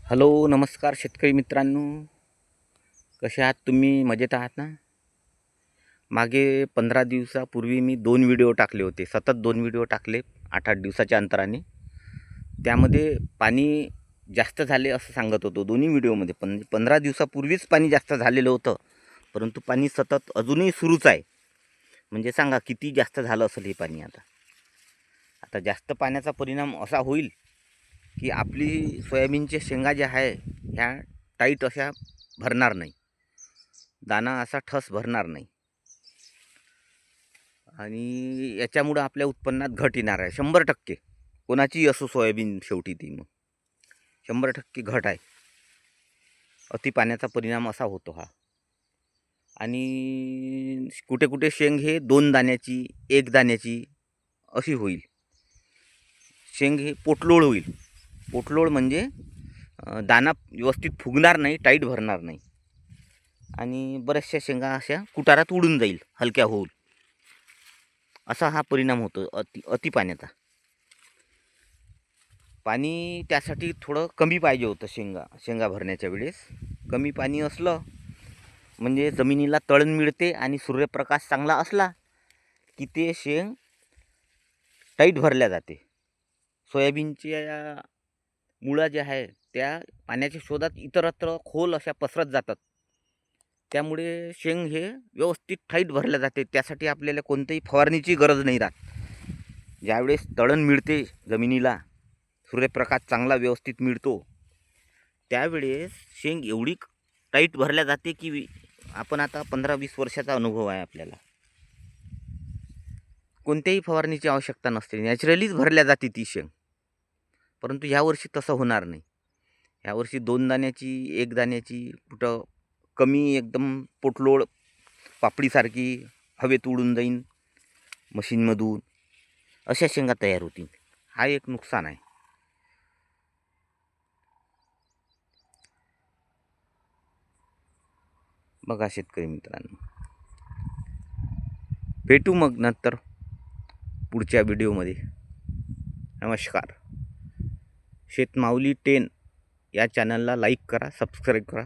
Hello, नमस्कार शेतकरी मित्रांनो. कसे आहात तुम्ही? मजेत आहात ना? मागे 15 दिवसापूर्वी मी 2 व्हिडिओ टाकले होते. सतत 2 व्हिडिओ टाकले 8-8 दिवसाच्या अंतराने. त्यामध्ये पाणी जास्त झाले असं सांगत होतो दोन्ही व्हिडिओमध्ये. पण 15 दिवसापूर्वीच पाणी जास्त झालेलं होतं, परंतु पाणी सतत अजूनही सुरूच आहे. म्हणजे सांगा किती जास्त झालं असेल हे पाणी. आता जास्त पाण्याचा परिणाम असा होईल की आपली सोयाबीनच्या शेंगा ज्या आहे ह्या टाईट अशा भरणार नाही, दाना असा ठस भरणार नाही आणि याच्यामुळं आपल्या उत्पन्नात घट येणार आहे 100%. कोणाचीही असो सोयाबीन, शेवटी ती मग 100% घट आहे. अति पाण्याचा परिणाम असा होतो हा. आणि कुठे कुठे शेंग हे 2 दाण्याची, 1 दाण्याची अशी होईल. शेंग हे पोटलोळ होईल. पोटलोळ म्हणजे दाना व्यवस्थित फुगणार नाही, टाईट भरणार नाही आणि बऱ्याचशा शेंगा अशा कुटारात उडून जाईल, हलक्या होईल. असा हा परिणाम होतो अति पाण्याचा. पाणी त्यासाठी थोडं कमी पाहिजे होतं. शेंगा भरण्याच्या वेळेस कमी पाणी असलं म्हणजे जमिनीला तळण मिळते आणि सूर्यप्रकाश चांगला असला की ते शेंग टाईट भरल्या जाते. सोयाबीनच्या मुळा ज्या आहे त्या पाण्याच्या शोधात इतरत्र खोल अशा पसरत जातात. त्यामुळे शेंग हे व्यवस्थित टाईट भरल्या जाते. त्यासाठी आपल्याला कोणत्याही फवारणीची गरज नाही राहत. ज्यावेळेस तळण मिळते जमिनीला, सूर्यप्रकाश चांगला व्यवस्थित मिळतो, त्यावेळेस शेंग एवढी टाईट भरल्या जाते की आपण आता 15-20 वर्षाचा अनुभव आहे आपल्याला. कोणत्याही फवारणीची आवश्यकता नसते, नॅचरलीच भरल्या जाते ती शेंग. परंतु ह्यावर्षी तसं होणार नाही. ह्यावर्षी 2 दाण्याची, 1 दाण्याची, कुठं कमी एकदम पोटलोळ पापडीसारखी हवेत उडून जाईन मशीनमधून, अशा शेंगा तयार होतील. हा एक नुकसान आहे. बघा शेतकरी मित्रांनो, भेटू मग नंतर पुढच्या व्हिडिओमध्ये. नमस्कार. शेतमाऊली 10 या चॅनलला लाईक करा, सबस्क्राईब करा.